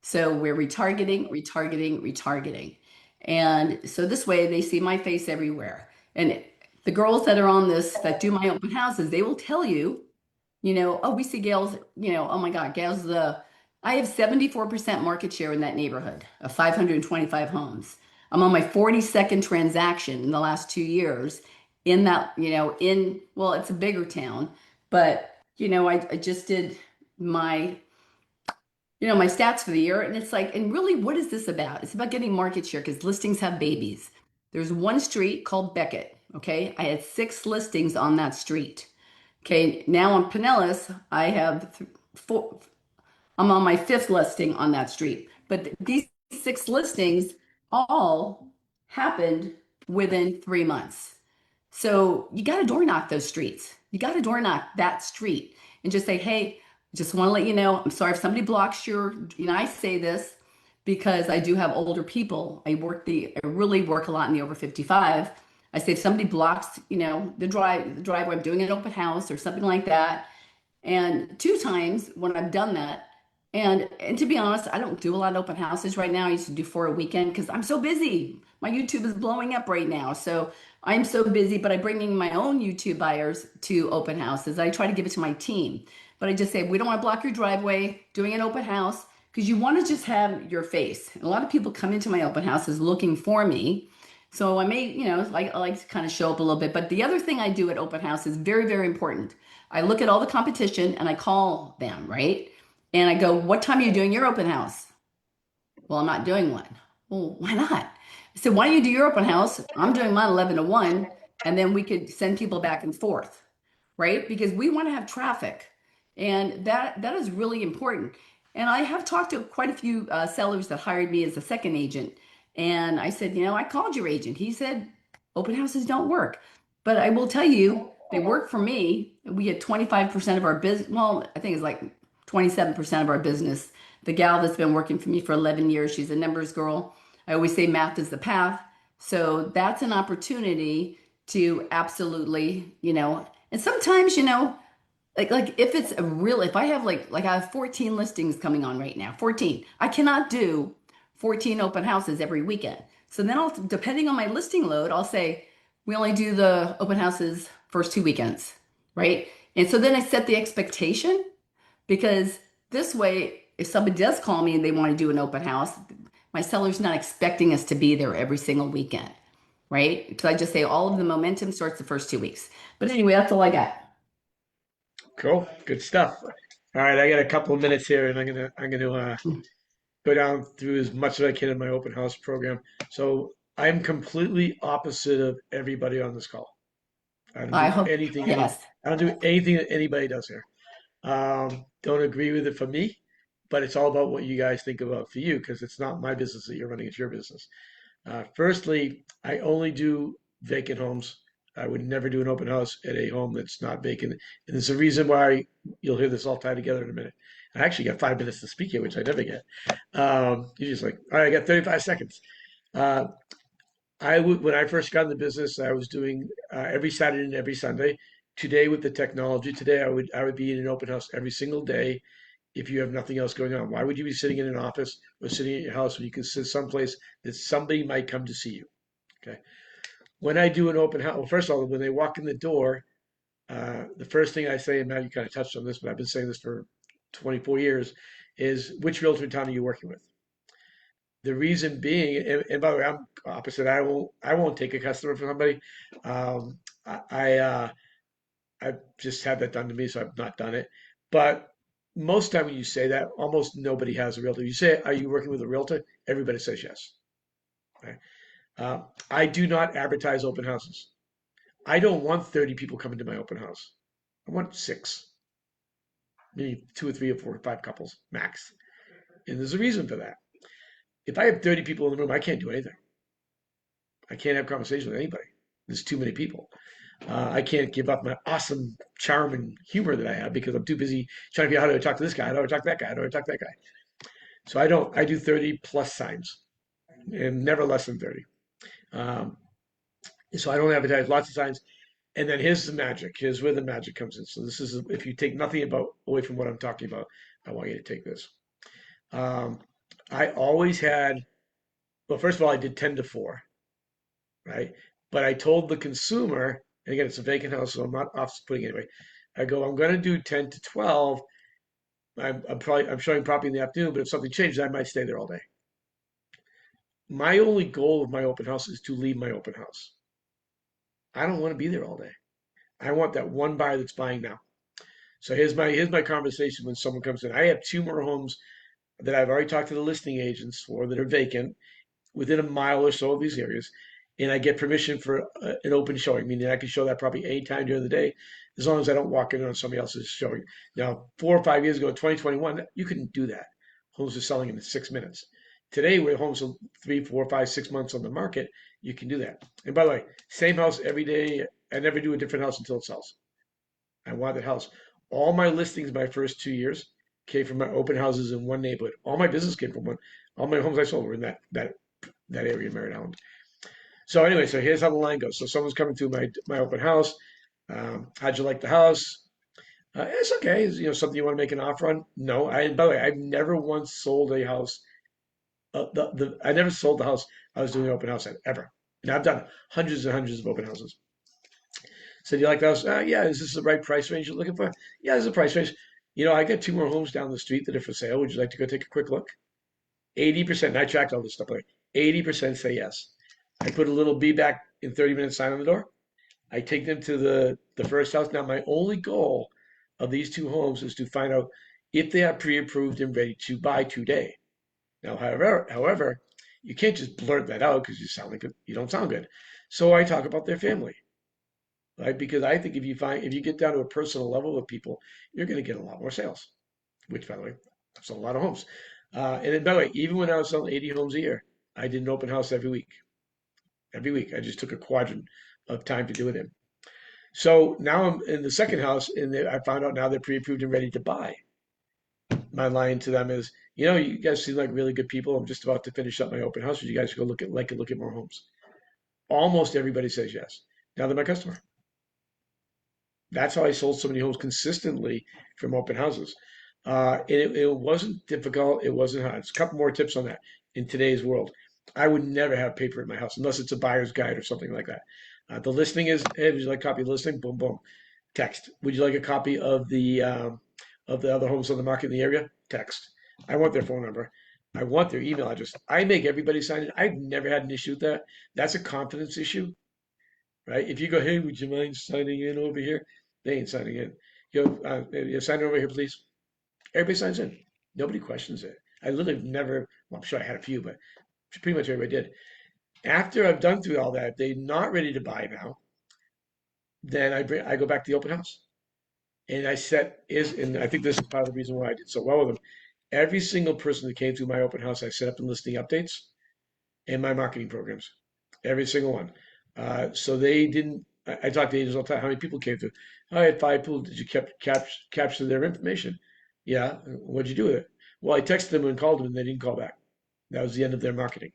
E: So we're retargeting. And so this way they see my face everywhere. And the girls that are on this, that do my open houses, they will tell you, oh, we see Gail's, oh my God, Gail's I have 74% market share in that neighborhood of 525 homes. I'm on my 42nd transaction in the last 2 years in that, well, it's a bigger town, but, I just did my stats for the year. And it's like, and really, what is this about? It's about getting market share because listings have babies. There's one street called Beckett. Okay. I had 6 listings on that street. Okay. Now on Pinellas, I have 4. I'm on my 5th listing on that street. But these 6 listings all happened within 3 months. So you got to door knock those streets. You got to door knock that street and just say, hey, just want to let you know, I'm sorry if somebody blocks I say this because I do have older people. I really work a lot in the over 55. I say if somebody blocks, the driveway, I'm doing an open house or something like that. And 2 times when I've done that, and to be honest, I don't do a lot of open houses right now. I used to do 4 a weekend because I'm so busy. My YouTube is blowing up right now. So I'm so busy, but I bring in my own YouTube buyers to open houses. I try to give it to my team. But I just say, we don't want to block your driveway doing an open house because you want to just have your face. And a lot of people come into my open houses looking for me. So I may, I like to kind of show up a little bit. But the other thing I do at open house is very, very important. I look at all the competition and I call them, right? And I go, what time are you doing your open house? Well, I'm not doing one. Well, why not? I said, why don't you do your open house? I'm doing mine 11 to 1, and then we could send people back and forth, right? Because we want to have traffic, and that is really important. And I have talked to quite a few sellers that hired me as a second agent, and I said, I called your agent. He said, open houses don't work. But I will tell you, they work for me. We get 25% of our business. Well, I think it's like 27% of our business. The gal that's been working for me for 11 years, she's a numbers girl. I always say math is the path. So that's an opportunity to absolutely, and sometimes, like if I have like I have 14 listings coming on right now, 14. I cannot do 14 open houses every weekend. So then depending on my listing load, I'll say, we only do the open houses first 2 weekends, right? And so then I set the expectation. Because this way, if somebody does call me and they want to do an open house, my seller's not expecting us to be there every single weekend, right? Because I just say all of the momentum starts the first 2 weeks. But anyway, that's all I got.
B: Cool. Good stuff. All right. I got a couple of minutes here and I'm gonna go down through as much as I can in my open house program. So I'm completely opposite of everybody on this call. I don't do anything.
E: Yes.
B: I don't do anything that anybody does here. Don't agree with it for me, but it's all about what you guys think about for you because it's not my business that you're running, it's your business. Firstly, I only do vacant homes. I would never do an open house at a home that's not vacant. And there's a reason why you'll hear this all tied together in a minute. I actually got 5 minutes to speak here, which I never get. You're just like, all right, I got 35 seconds. Uh, when I first got in the business, I was doing every Saturday and every Sunday. Today, with the technology, today I would be in an open house every single day if you have nothing else going on. Why would you be sitting in an office or sitting at your house when you can sit someplace that somebody might come to see you? Okay. When I do an open house, well, first of all, when they walk in the door, the first thing I say, and Matt, you kind of touched on this, but I've been saying this for 24 years, is which realtor in town are you working with? The reason being, and by the way, I'm opposite. I won't take a customer from somebody. Um, I've just had that done to me, so I've not done it. But most time when you say that, almost nobody has a realtor. You say, "Are you working with a realtor?" Everybody says yes. Okay. I do not advertise open houses. I don't want 30 people coming to my open house. I want 6, maybe 2 or 3 or 4 or 5 couples max. And there's a reason for that. If I have 30 people in the room, I can't do anything. I can't have conversation with anybody. There's too many people. I can't give up my awesome charm and humor that I have because I'm too busy trying to figure out how do I talk to this guy, how do I talk to that guy, how do I talk to that guy. So I do 30 plus signs and never less than 30. Um, so I don't advertise lots of signs. And then here's the magic. Here's where the magic comes in. So this is if you take nothing away from what I'm talking about, I want you to take this. I always had, well, first of all, I did 10 to 4, right? But I told the consumer, and again, it's a vacant house, so I'm not off putting anyway. I go, I'm going to do 10 to 12. I'm showing property in the afternoon, but if something changes, I might stay there all day. My only goal of my open house is to leave my open house. I don't want to be there all day. I want that one buyer that's buying now. So here's my conversation when someone comes in. I have 2 more homes that I've already talked to the listing agents for that are vacant within a mile or so of these areas. And I get permission for an open showing, meaning I can show that property anytime during the day, as long as I don't walk in on somebody else's showing. Now, 4 or 5 years ago, 2021, you couldn't do that. Homes are selling in 6 minutes. Today, where homes are 3, 4, 5, 6 months on the market, you can do that. And by the way, same house every day. I never do a different house until it sells. I want that house. All my listings my first 2 years came from my open houses in one neighborhood. All my business came from one. All my homes I sold were in that area in Merritt Island. So anyway, so here's how the line goes. So someone's coming through my open house. How'd you like the house? It's okay. Is something you want to make an offer on? No. By the way, I've never once sold a house. I never sold the house I was doing an open house at ever. And I've done hundreds and hundreds of open houses. So do you like the house? Yeah. Is this the right price range you're looking for? Yeah, this is the price range. I got 2 more homes down the street that are for sale. Would you like to go take a quick look? 80%. And I tracked all this stuff. 80% say yes. I put a little be back in 30 minutes sign on the door. I take them to the first house. Now, my only goal of these 2 homes is to find out if they are pre-approved and ready to buy today. Now, however, you can't just blurt that out because you don't sound good. So I talk about their family, right? Because I think if you get down to a personal level with people, you're going to get a lot more sales. Which, by the way, I've sold a lot of homes. And then, by the way, even when I was selling 80 homes a year, I did an open house every week. Every week, I just took a quadrant of time to do it in. So now I'm in the second house, and I found out now they're pre-approved and ready to buy. My line to them is, you guys seem like really good people. I'm just about to finish up my open house. Would you guys go look at more homes? Almost everybody says yes. Now they're my customer. That's how I sold so many homes consistently from open houses. It wasn't difficult. It wasn't hard. There's a couple more tips on that in today's world. I would never have paper in my house unless it's a buyer's guide or something like that. The listing is, hey, would you like a copy of the listing? Boom, boom. Text. Would you like a copy of the other homes on the market in the area? Text. I want their phone number. I want their email address. I make everybody sign in. I've never had an issue with that. That's a confidence issue, right? If you go, hey, would you mind signing in over here? They ain't signing in. You sign in over here, please. Everybody signs in. Nobody questions it. I literally never, well, I'm sure I had a few, but pretty much everybody did. After I've done through all that, they're not ready to buy now. Then I go back to the open house. And and I think this is part of the reason why I did so well with them. Every single person that came through my open house, I set up in listing updates and my marketing programs. Every single one. So they didn't. I talk to agents all the time. How many people came through? I had 5 people. Did you capture their information? Yeah. What'd you do with it? Well, I texted them and called them, and they didn't call back. That was the end of their marketing.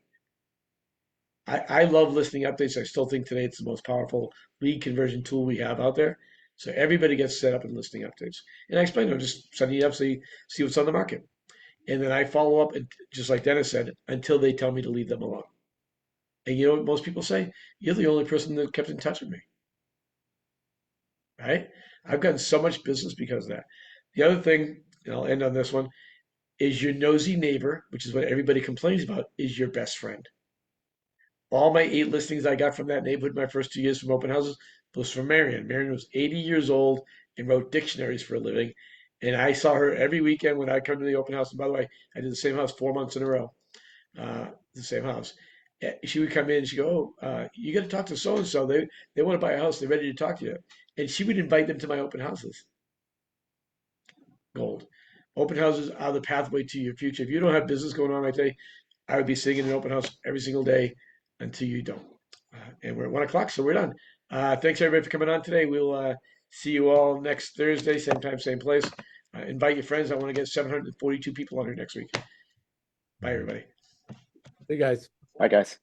B: I love listing updates. I still think today it's the most powerful lead conversion tool we have out there. So everybody gets set up in listing updates. And I explain to them, just setting it up so you see what's on the market. And then I follow up, and just like Dennis said, until they tell me to leave them alone. And you know what most people say? You're the only person that kept in touch with me. Right? I've gotten so much business because of that. The other thing, and I'll end on this one, is your nosy neighbor, which is what everybody complains about, is your best friend. All my 8 listings I got from that neighborhood my first 2 years from open houses was from Marion. Marion was 80 years old and wrote dictionaries for a living. And I saw her every weekend when I come to the open house. And by the way, I did the same house 4 months in a row, the same house. She would come in and she'd go, oh, you got to talk to so-and-so. They want to buy a house. They're ready to talk to you. And she would invite them to my open houses. Gold. Open houses are the pathway to your future. If you don't have business going on right there, I would be sitting in an open house every single day until you don't. And we're at 1 o'clock, so we're done. Thanks everybody for coming on today. We'll see you all next Thursday, same time, same place. Invite your friends. I want to get 742 people on here next week. Bye, everybody.
A: Hey, guys.
D: Bye, guys.